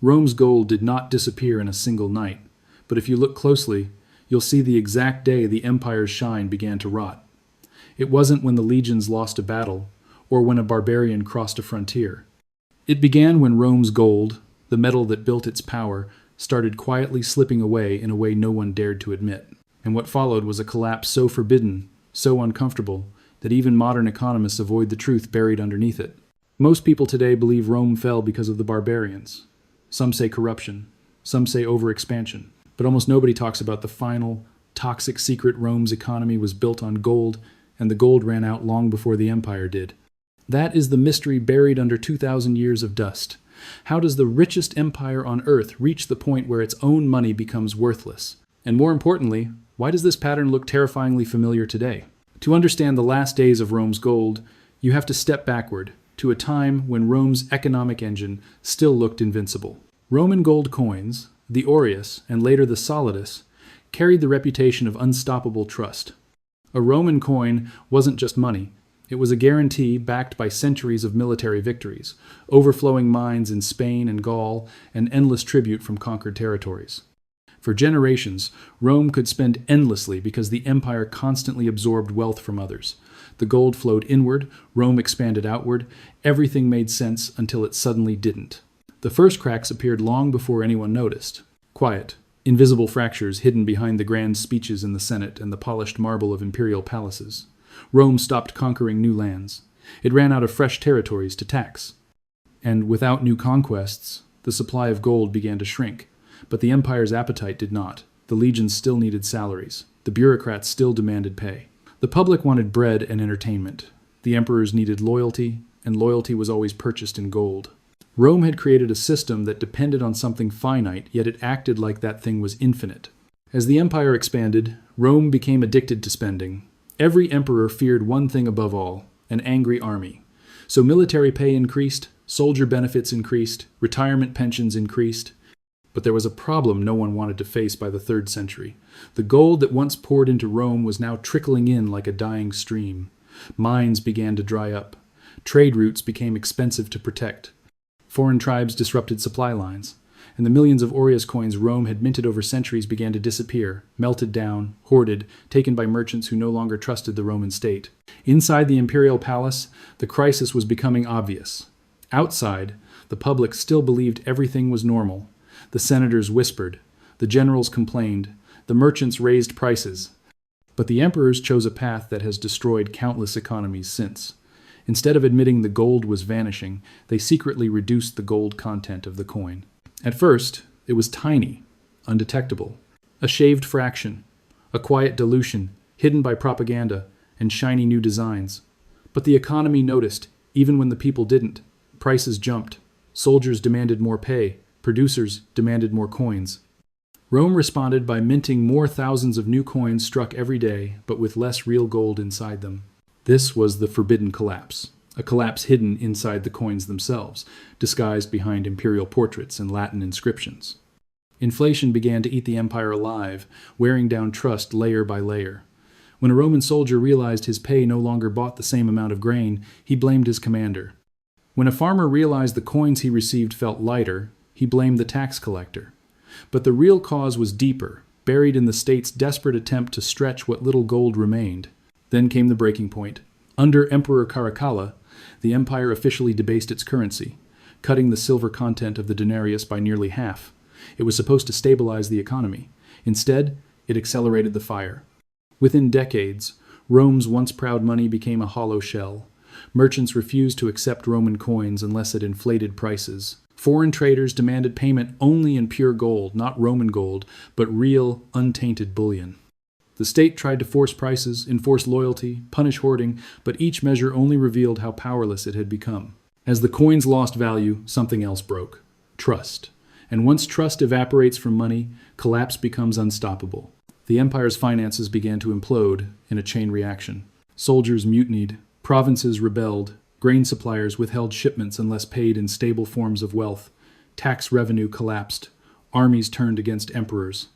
Rome's gold did not disappear in a single night, but if you look closely, you'll see the exact day the empire's shine began to rot. It wasn't when the legions lost a battle, or when a barbarian crossed a frontier. It began when Rome's gold, the metal that built its power, started quietly slipping away in a way no one dared to admit. And what followed was a collapse so forbidden, so uncomfortable, that even modern economists avoid the truth buried underneath it. Most people today believe Rome fell because of the barbarians. Some say corruption, some say overexpansion, but almost nobody talks about the final, toxic secret Rome's economy was built on gold, and the gold ran out long before the empire did. That is the mystery buried under 2,000 years of dust. How does the richest empire on earth reach the point where its own money becomes worthless? And more importantly, why does this pattern look terrifyingly familiar today? To understand the last days of Rome's gold, you have to step backward to a time when Rome's economic engine still looked invincible. Roman gold coins, the aureus and later the solidus, carried the reputation of unstoppable trust. A Roman coin wasn't just money. It was a guarantee backed by centuries of military victories, overflowing mines in Spain and Gaul, and endless tribute from conquered territories. For generations, Rome could spend endlessly because the empire constantly absorbed wealth from others. The gold flowed inward, Rome expanded outward, everything made sense until it suddenly didn't. The first cracks appeared long before anyone noticed. Quiet, invisible fractures hidden behind the grand speeches in the Senate and the polished marble of imperial palaces. Rome stopped conquering new lands. It ran out of fresh territories to tax. And without new conquests, the supply of gold began to shrink. But the empire's appetite did not. The legions still needed salaries. The bureaucrats still demanded pay. The public wanted bread and entertainment. The emperors needed loyalty, and loyalty was always purchased in gold. Rome had created a system that depended on something finite, yet it acted like that thing was infinite. As the empire expanded, Rome became addicted to spending. Every emperor feared one thing above all, an angry army. So military pay increased, soldier benefits increased, retirement pensions increased. But there was a problem no one wanted to face by the 3rd century. The gold that once poured into Rome was now trickling in like a dying stream. Mines began to dry up. Trade routes became expensive to protect. Foreign tribes disrupted supply lines. And the millions of aureus coins Rome had minted over centuries began to disappear, melted down, hoarded, taken by merchants who no longer trusted the Roman state. Inside the imperial palace, the crisis was becoming obvious. Outside, the public still believed everything was normal. The senators whispered, the generals complained, the merchants raised prices. But the emperors chose a path that has destroyed countless economies since. Instead of admitting the gold was vanishing, they secretly reduced the gold content of the coin. At first, it was tiny, undetectable, a shaved fraction, a quiet dilution, hidden by propaganda and shiny new designs. But the economy noticed, even when the people didn't. Prices jumped. Soldiers demanded more pay. Producers demanded more coins. Rome responded by minting more thousands of new coins struck every day, but with less real gold inside them. This was the forbidden collapse, a collapse hidden inside the coins themselves, disguised behind imperial portraits and Latin inscriptions. Inflation began to eat the empire alive, wearing down trust layer by layer. When a Roman soldier realized his pay no longer bought the same amount of grain, he blamed his commander. When a farmer realized the coins he received felt lighter, he blamed the tax collector. But the real cause was deeper, buried in the state's desperate attempt to stretch what little gold remained. Then came the breaking point. Under Emperor Caracalla, the empire officially debased its currency, cutting the silver content of the denarius by nearly half. It was supposed to stabilize the economy. Instead, it accelerated the fire. Within decades, Rome's once proud money became a hollow shell. Merchants refused to accept Roman coins unless at inflated prices. Foreign traders demanded payment only in pure gold, not Roman gold, but real, untainted bullion. The state tried to force prices, enforce loyalty, punish hoarding, but each measure only revealed how powerless it had become. As the coins lost value, something else broke: trust. And once trust evaporates from money, collapse becomes unstoppable. The empire's finances began to implode in a chain reaction. Soldiers mutinied, provinces rebelled, grain suppliers withheld shipments unless paid in stable forms of wealth, tax revenue collapsed, armies turned against emperors.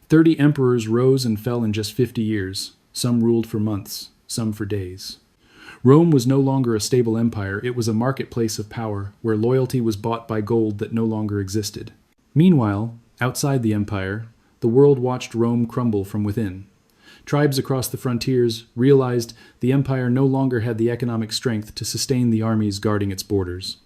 30 emperors rose and fell in just 50 years. Some ruled for months, some for days. Rome was no longer a stable empire, it was a marketplace of power, where loyalty was bought by gold that no longer existed. Meanwhile, outside the empire, the world watched Rome crumble from within. Tribes across the frontiers realized the empire no longer had the economic strength to sustain the armies guarding its borders.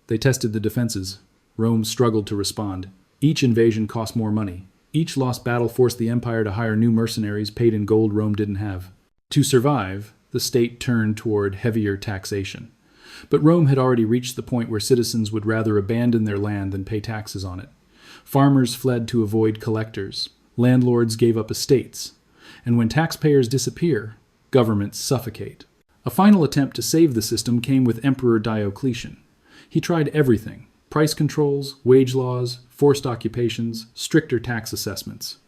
They tested the defenses. Rome struggled to respond. Each invasion cost more money. Each lost battle forced the empire to hire new mercenaries paid in gold Rome didn't have. To survive, the state turned toward heavier taxation. But Rome had already reached the point where citizens would rather abandon their land than pay taxes on it. Farmers fled to avoid collectors. Landlords gave up estates. And when taxpayers disappear, governments suffocate. A final attempt to save the system came with Emperor Diocletian. He tried everything: price controls, wage laws, forced occupations, stricter tax assessments.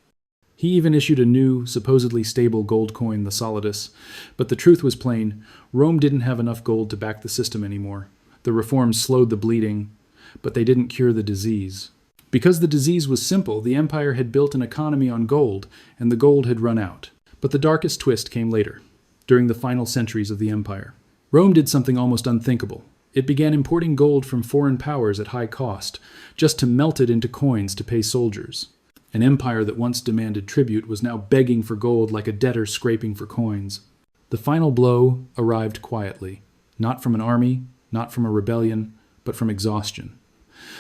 He even issued a new, supposedly stable gold coin, the solidus. But the truth was plain: Rome didn't have enough gold to back the system anymore. The reforms slowed the bleeding, but they didn't cure the disease. Because the disease was simple, the empire had built an economy on gold, and the gold had run out. But the darkest twist came later, during the final centuries of the empire. Rome did something almost unthinkable. It began importing gold from foreign powers at high cost, just to melt it into coins to pay soldiers. An empire that once demanded tribute was now begging for gold like a debtor scraping for coins. The final blow arrived quietly, not from an army, not from a rebellion, but from exhaustion.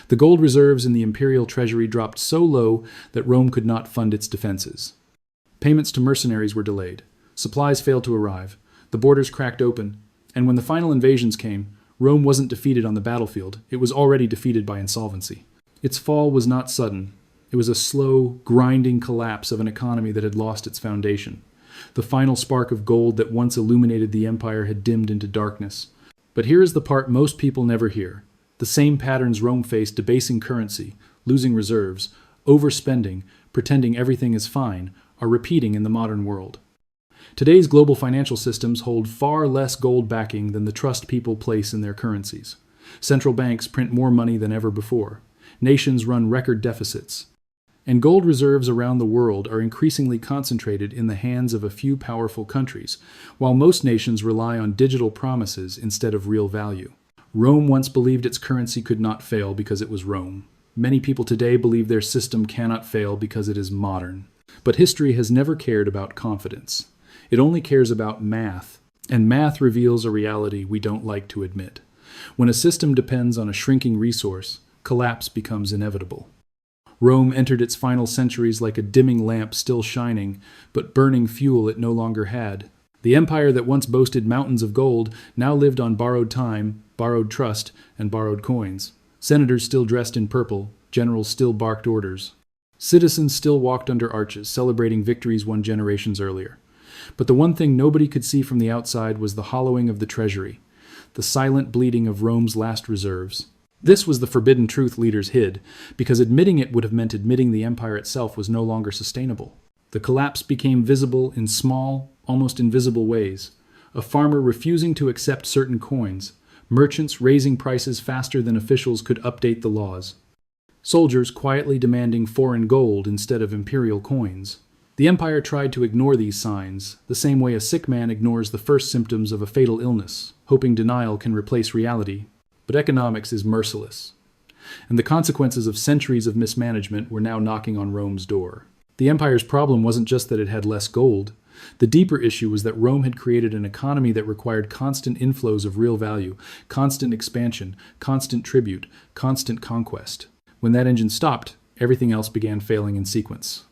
The gold reserves in the imperial treasury dropped so low that Rome could not fund its defenses. Payments to mercenaries were delayed. Supplies failed to arrive. The borders cracked open. And when the final invasions came, Rome wasn't defeated on the battlefield. It was already defeated by insolvency. Its fall was not sudden. It was a slow, grinding collapse of an economy that had lost its foundation. The final spark of gold that once illuminated the empire had dimmed into darkness. But here is the part most people never hear. The same patterns Rome faced: debasing currency, losing reserves, overspending, pretending everything is fine, are repeating in the modern world. Today's global financial systems hold far less gold backing than the trust people place in their currencies. Central banks print more money than ever before. Nations run record deficits. And gold reserves around the world are increasingly concentrated in the hands of a few powerful countries, while most nations rely on digital promises instead of real value. Rome once believed its currency could not fail because it was Rome. Many people today believe their system cannot fail because it is modern. But history has never cared about confidence. It only cares about math, and math reveals a reality we don't like to admit. When a system depends on a shrinking resource, collapse becomes inevitable. Rome entered its final centuries like a dimming lamp still shining, but burning fuel it no longer had. The empire that once boasted mountains of gold now lived on borrowed time, borrowed trust, and borrowed coins. Senators still dressed in purple, generals still barked orders. Citizens still walked under arches, celebrating victories won generations earlier. But the one thing nobody could see from the outside was the hollowing of the treasury, the silent bleeding of Rome's last reserves. This was the forbidden truth leaders hid, because admitting it would have meant admitting the empire itself was no longer sustainable. The collapse became visible in small, almost invisible ways. A farmer refusing to accept certain coins, merchants raising prices faster than officials could update the laws, soldiers quietly demanding foreign gold instead of imperial coins. The empire tried to ignore these signs, the same way a sick man ignores the first symptoms of a fatal illness, hoping denial can replace reality. But economics is merciless, and the consequences of centuries of mismanagement were now knocking on Rome's door. The empire's problem wasn't just that it had less gold. The deeper issue was that Rome had created an economy that required constant inflows of real value, constant expansion, constant tribute, constant conquest. When that engine stopped, everything else began failing in sequence.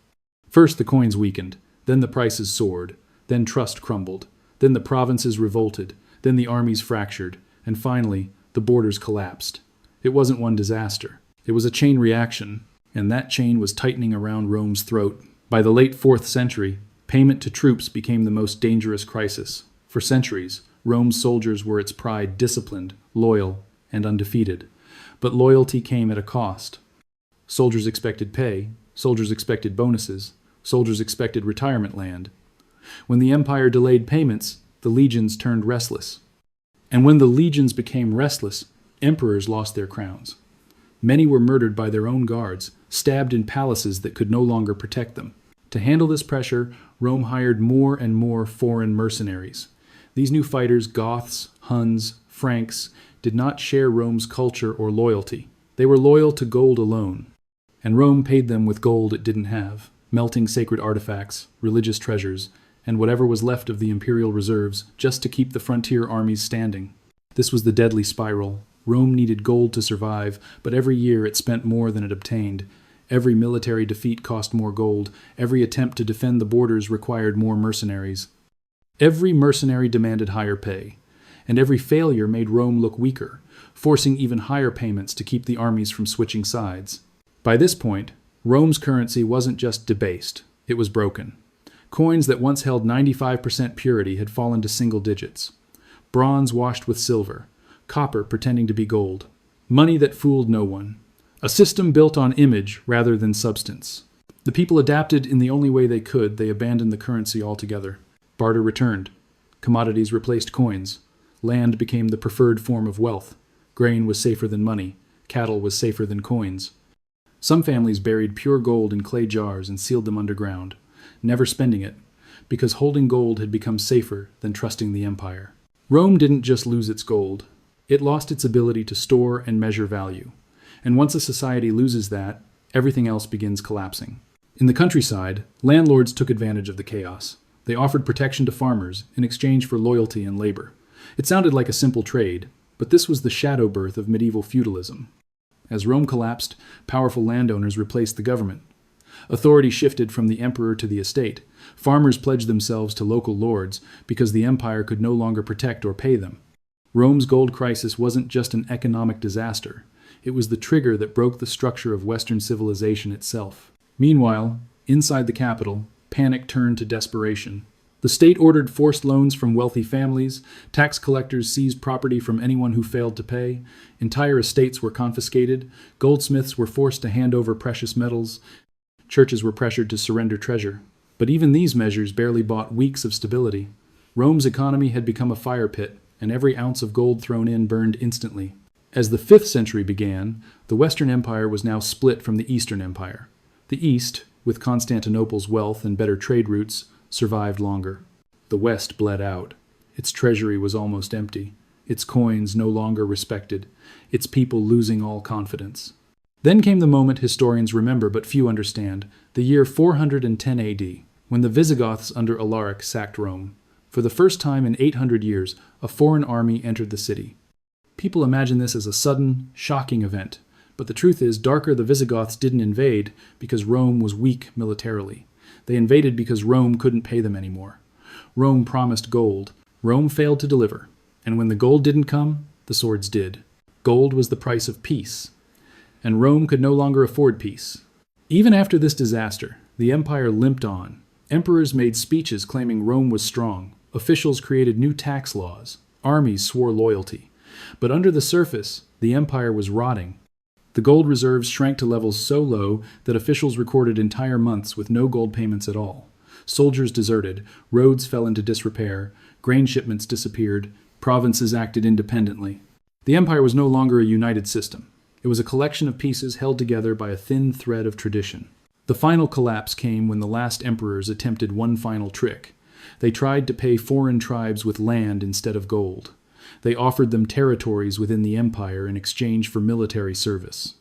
First the coins weakened, then the prices soared, then trust crumbled, then the provinces revolted, then the armies fractured, and finally, the borders collapsed. It wasn't one disaster. It was a chain reaction, and that chain was tightening around Rome's throat. By the late 4th century, payment to troops became the most dangerous crisis. For centuries, Rome's soldiers were its pride, disciplined, loyal, and undefeated. But loyalty came at a cost. Soldiers expected pay, soldiers expected bonuses, soldiers expected retirement land. When the empire delayed payments, the legions turned restless. And when the legions became restless, emperors lost their crowns. Many were murdered by their own guards, stabbed in palaces that could no longer protect them. To handle this pressure, Rome hired more and more foreign mercenaries. These new fighters, Goths, Huns, Franks, did not share Rome's culture or loyalty. They were loyal to gold alone. And Rome paid them with gold it didn't have, melting sacred artifacts, religious treasures, and whatever was left of the imperial reserves, just to keep the frontier armies standing. This was the deadly spiral. Rome needed gold to survive, but every year it spent more than it obtained. Every military defeat cost more gold. Every attempt to defend the borders required more mercenaries. Every mercenary demanded higher pay, and every failure made Rome look weaker, forcing even higher payments to keep the armies from switching sides. By this point, Rome's currency wasn't just debased, it was broken. Coins that once held 95% purity had fallen to single digits. Bronze washed with silver, copper pretending to be gold. Money that fooled no one. A system built on image rather than substance. The people adapted in the only way they could. They abandoned the currency altogether. Barter returned. Commodities replaced coins. Land became the preferred form of wealth. Grain was safer than money. Cattle was safer than coins. Some families buried pure gold in clay jars and sealed them underground, never spending it, because holding gold had become safer than trusting the empire. Rome didn't just lose its gold. It lost its ability to store and measure value. And once a society loses that, everything else begins collapsing. In the countryside, landlords took advantage of the chaos. They offered protection to farmers in exchange for loyalty and labor. It sounded like a simple trade, but this was the shadow birth of medieval feudalism. As Rome collapsed, powerful landowners replaced the government. Authority shifted from the emperor to the estate. Farmers pledged themselves to local lords because the empire could no longer protect or pay them. Rome's gold crisis wasn't just an economic disaster. It was the trigger that broke the structure of Western civilization itself. Meanwhile, inside the capital, panic turned to desperation. The state ordered forced loans from wealthy families, tax collectors seized property from anyone who failed to pay, entire estates were confiscated, goldsmiths were forced to hand over precious metals, churches were pressured to surrender treasure. But even these measures barely bought weeks of stability. Rome's economy had become a fire pit, and every ounce of gold thrown in burned instantly. As the 5th century began, the Western Empire was now split from the Eastern Empire. The East, with Constantinople's wealth and better trade routes, survived longer. The West bled out. Its treasury was almost empty, its coins no longer respected, its people losing all confidence. Then came the moment historians remember but few understand, the year 410 AD, when the Visigoths under Alaric sacked Rome. For the first time in 800 years, a foreign army entered the city. People imagine this as a sudden, shocking event, but the truth is darker the Visigoths didn't invade because Rome was weak militarily. They invaded because Rome couldn't pay them anymore. Rome promised gold. Rome failed to deliver. And when the gold didn't come, the swords did. Gold was the price of peace. And Rome could no longer afford peace. Even after this disaster, the empire limped on. Emperors made speeches claiming Rome was strong. Officials created new tax laws. Armies swore loyalty. But under the surface, the empire was rotting. The gold reserves shrank to levels so low that officials recorded entire months with no gold payments at all. Soldiers deserted, roads fell into disrepair, grain shipments disappeared, provinces acted independently. The empire was no longer a united system. It was a collection of pieces held together by a thin thread of tradition. The final collapse came when the last emperors attempted one final trick. They tried to pay foreign tribes with land instead of gold. They offered them territories within the empire in exchange for military service.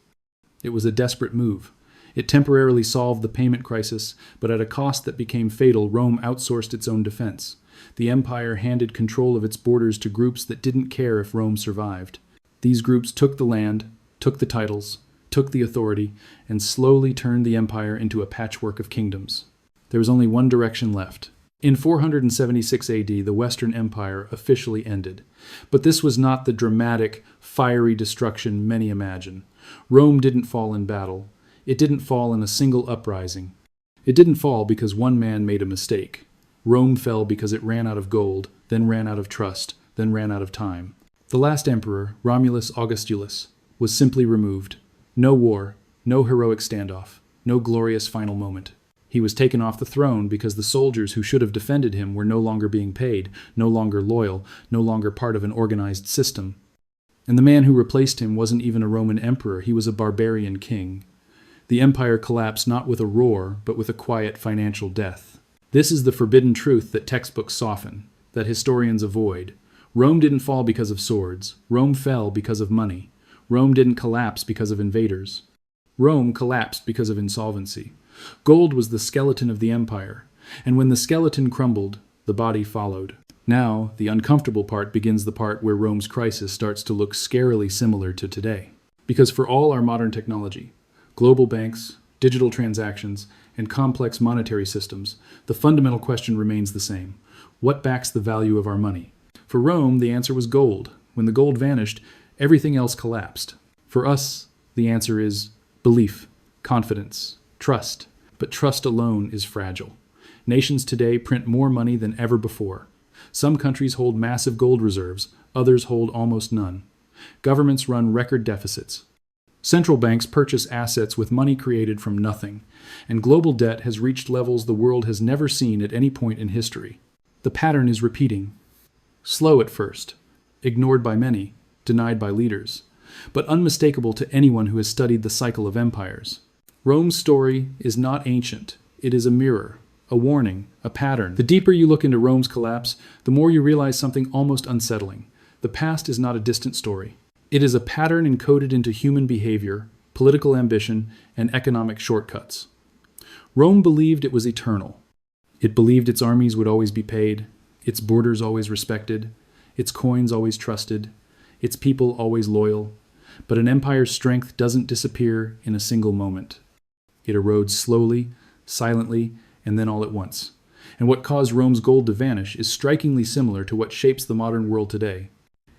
It was a desperate move. It temporarily solved the payment crisis, but at a cost that became fatal. Rome outsourced its own defense. The empire handed control of its borders to groups that didn't care if Rome survived. These groups took the land, took the titles, took the authority, and slowly turned the empire into a patchwork of kingdoms. There was only one direction left. In 476 AD, the Western Empire officially ended. But this was not the dramatic, fiery destruction many imagine. Rome didn't fall in battle. It didn't fall in a single uprising. It didn't fall because one man made a mistake. Rome fell because it ran out of gold, then ran out of trust, then ran out of time. The last emperor, Romulus Augustulus, was simply removed. No war, no heroic standoff, no glorious final moment. He was taken off the throne because the soldiers who should have defended him were no longer being paid, no longer loyal, no longer part of an organized system. And the man who replaced him wasn't even a Roman emperor, he was a barbarian king. The empire collapsed not with a roar, but with a quiet financial death. This is the forbidden truth that textbooks soften. that historians avoid. Rome didn't fall because of swords. Rome fell because of money. Rome didn't collapse because of invaders. Rome collapsed because of insolvency. Gold was the skeleton of the empire, and when the skeleton crumbled, the body followed. Now, the uncomfortable part begins, the part where Rome's crisis starts to look scarily similar to today. Because for all our modern technology, global banks, digital transactions, and complex monetary systems, the fundamental question remains the same. What backs the value of our money? For Rome, the answer was gold. When the gold vanished, everything else collapsed. For us, the answer is belief, confidence, trust. But trust alone is fragile. Nations today print more money than ever before. Some countries hold massive gold reserves, others hold almost none. Governments run record deficits. Central banks purchase assets with money created from nothing, and global debt has reached levels the world has never seen at any point in history. The pattern is repeating. Slow at first, ignored by many, denied by leaders, but unmistakable to anyone who has studied the cycle of empires. Rome's story is not ancient. It is a mirror, a warning, a pattern. The deeper you look into Rome's collapse, the more you realize something almost unsettling. The past is not a distant story. It is a pattern encoded into human behavior, political ambition, and economic shortcuts. Rome believed it was eternal. It believed its armies would always be paid, its borders always respected, its coins always trusted, its people always loyal. But an empire's strength doesn't disappear in a single moment. It erodes slowly, silently, and then all at once. And what caused Rome's gold to vanish is strikingly similar to what shapes the modern world today.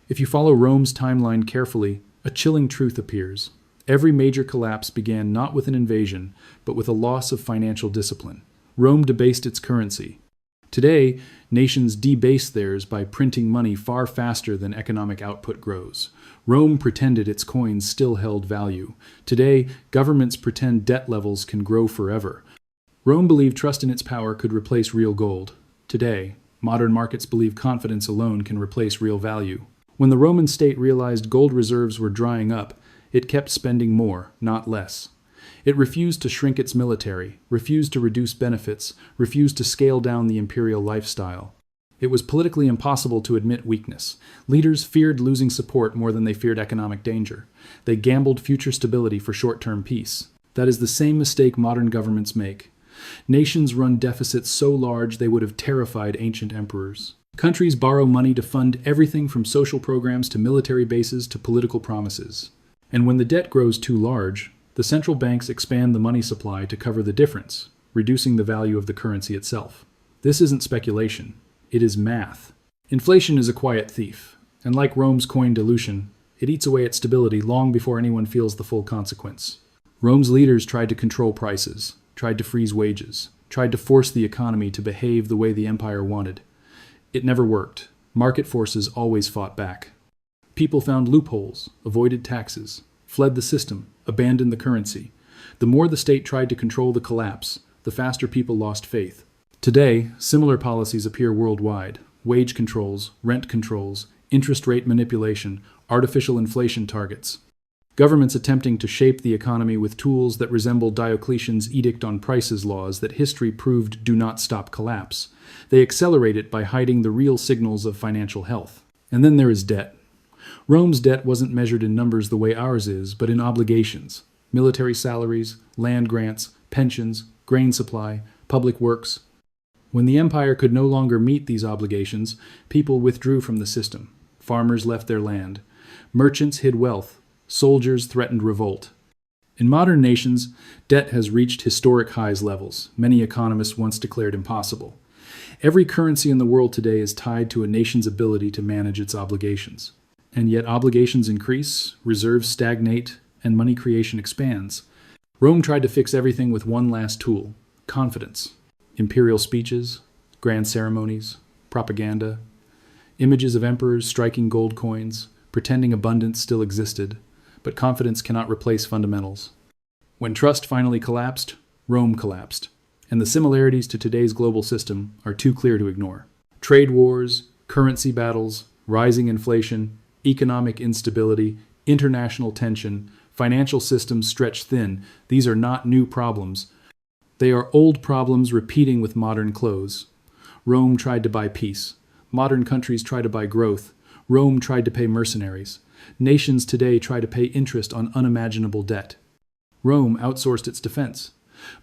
If you follow Rome's timeline carefully, a chilling truth appears. Every major collapse began not with an invasion, but with a loss of financial discipline. Rome debased its currency. Today, nations debase theirs by printing money far faster than economic output grows. Rome pretended its coins still held value. Today, governments pretend debt levels can grow forever. Rome believed trust in its power could replace real gold. Today, modern markets believe confidence alone can replace real value. When the Roman state realized gold reserves were drying up, it kept spending more, not less. It refused to shrink its military, refused to reduce benefits, refused to scale down the imperial lifestyle. It was politically impossible to admit weakness. Leaders feared losing support more than they feared economic danger. They gambled future stability for short-term peace. That is the same mistake modern governments make. Nations run deficits so large they would have terrified ancient emperors. Countries borrow money to fund everything from social programs to military bases to political promises. And when the debt grows too large, the central banks expand the money supply to cover the difference, reducing the value of the currency itself. This isn't speculation. It is math. Inflation is a quiet thief, and like Rome's coin dilution, it eats away at stability long before anyone feels the full consequence. Rome's leaders tried to control prices, tried to freeze wages, tried to force the economy to behave the way the empire wanted. It never worked. Market forces always fought back. People found loopholes, avoided taxes, fled the system, abandoned the currency. The more the state tried to control the collapse, the faster people lost faith. Today, similar policies appear worldwide. Wage controls, rent controls, interest rate manipulation, artificial inflation targets. Governments attempting to shape the economy with tools that resemble Diocletian's edict on prices laws that history proved do not stop collapse. They accelerate it by hiding the real signals of financial health. And then there is debt. Rome's debt wasn't measured in numbers the way ours is, but in obligations. Military salaries, land grants, pensions, grain supply, public works. When the empire could no longer meet these obligations, people withdrew from the system. Farmers left their land. Merchants hid wealth. Soldiers threatened revolt. In modern nations, debt has reached historic highs levels, many economists once declared impossible. Every currency in the world today is tied to a nation's ability to manage its obligations. And yet obligations increase, reserves stagnate, and money creation expands. Rome tried to fix everything with one last tool: confidence. Imperial speeches, grand ceremonies, propaganda, images of emperors striking gold coins, pretending abundance still existed. But confidence cannot replace fundamentals. When trust finally collapsed, Rome collapsed. And the similarities to today's global system are too clear to ignore. Trade wars, currency battles, rising inflation, economic instability, international tension, financial systems stretched thin. These are not new problems. They are old problems repeating with modern clothes. Rome tried to buy peace. Modern countries try to buy growth. Rome tried to pay mercenaries. Nations today try to pay interest on unimaginable debt. Rome outsourced its defense.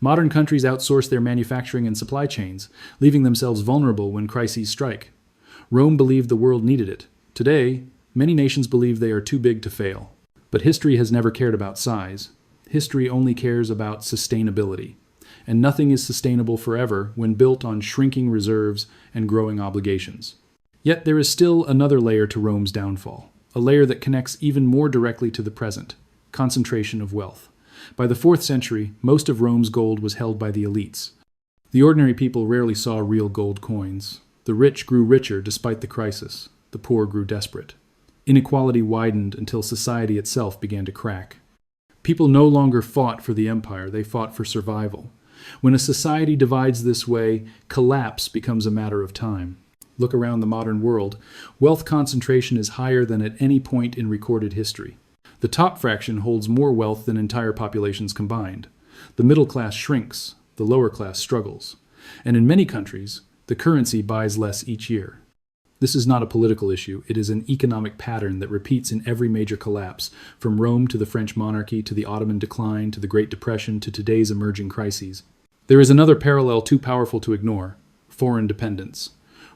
Modern countries outsource their manufacturing and supply chains, leaving themselves vulnerable when crises strike. Rome believed the world needed it. Today, many nations believe they are too big to fail. But history has never cared about size. History only cares about sustainability. And nothing is sustainable forever when built on shrinking reserves and growing obligations. Yet there is still another layer to Rome's downfall, a layer that connects even more directly to the present: concentration of wealth. By the 4th century, most of Rome's gold was held by the elites. The ordinary people rarely saw real gold coins. The rich grew richer despite the crisis. The poor grew desperate. Inequality widened until society itself began to crack. People no longer fought for the empire, they fought for survival. When a society divides this way, collapse becomes a matter of time. Look around the modern world. Wealth concentration is higher than at any point in recorded history. The top fraction holds more wealth than entire populations combined. The middle class shrinks, the lower class struggles. And in many countries, the currency buys less each year. This is not a political issue, it is an economic pattern that repeats in every major collapse, from Rome to the French monarchy, to the Ottoman decline, to the Great Depression, to today's emerging crises. There is another parallel too powerful to ignore: foreign dependence.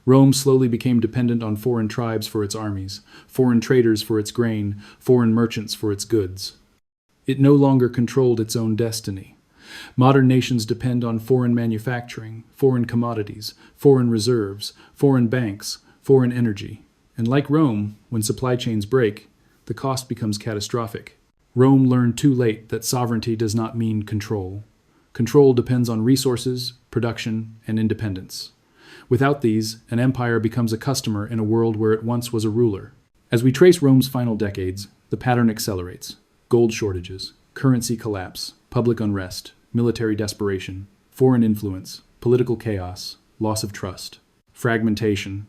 Rome slowly became dependent on foreign tribes for its armies, foreign traders for its grain, foreign merchants for its goods. It no longer controlled its own destiny. Modern nations depend on foreign manufacturing, foreign commodities, foreign reserves, foreign banks, foreign energy. And like Rome, when supply chains break, the cost becomes catastrophic. Rome learned too late that sovereignty does not mean control. Control depends on resources, production, and independence. Without these, an empire becomes a customer in a world where it once was a ruler. As we trace Rome's final decades, the pattern accelerates: gold shortages, currency collapse, public unrest, military desperation, foreign influence, political chaos, loss of trust, fragmentation,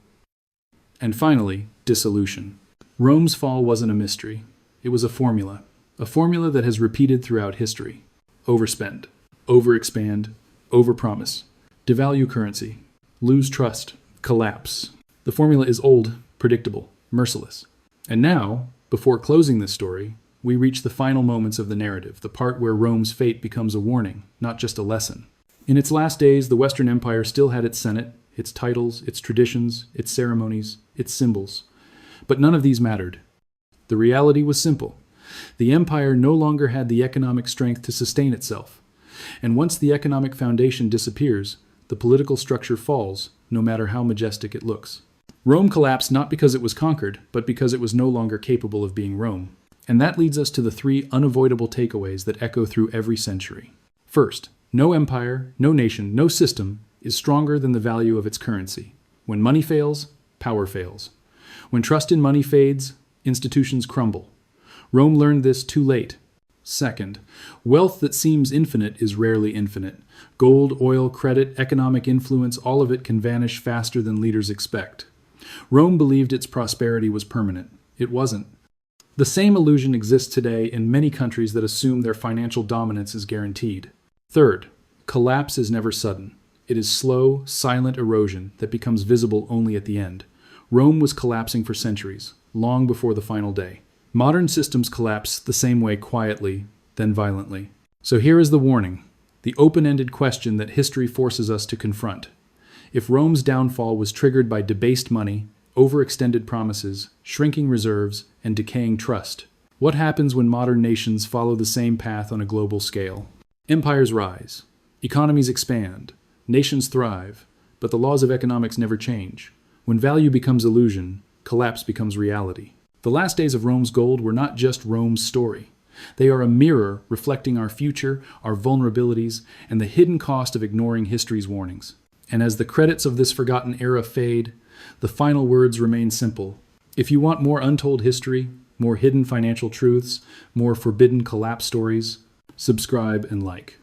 and finally, dissolution. Rome's fall wasn't a mystery. It was a formula that has repeated throughout history. Overspend, overexpand, overpromise, devalue currency, lose trust, collapse. The formula is old, predictable, merciless. And now, before closing this story, we reach the final moments of the narrative, the part where Rome's fate becomes a warning, not just a lesson. In its last days, the Western Empire still had its Senate, its titles, its traditions, its ceremonies, its symbols. But none of these mattered. The reality was simple. The empire no longer had the economic strength to sustain itself. And once the economic foundation disappears, the political structure falls, no matter how majestic it looks. Rome collapsed not because it was conquered, but because it was no longer capable of being Rome. And that leads us to the 3 unavoidable takeaways that echo through every century. First, no empire, no nation, no system is stronger than the value of its currency. When money fails, power fails. When trust in money fades, institutions crumble. Rome learned this too late. Second, wealth that seems infinite is rarely infinite. Gold, oil, credit, economic influence, all of it can vanish faster than leaders expect. Rome believed its prosperity was permanent. It wasn't. The same illusion exists today in many countries that assume their financial dominance is guaranteed. Third, collapse is never sudden. It is slow, silent erosion that becomes visible only at the end. Rome was collapsing for centuries, long before the final day. Modern systems collapse the same way, quietly, then violently. So here is the warning, the open-ended question that history forces us to confront. If Rome's downfall was triggered by debased money, overextended promises, shrinking reserves, and decaying trust, what happens when modern nations follow the same path on a global scale? Empires rise, economies expand, nations thrive, but the laws of economics never change. When value becomes illusion, collapse becomes reality. The last days of Rome's gold were not just Rome's story. They are a mirror reflecting our future, our vulnerabilities, and the hidden cost of ignoring history's warnings. And as the credits of this forgotten era fade, the final words remain simple. If you want more untold history, more hidden financial truths, more forbidden collapse stories, subscribe and like.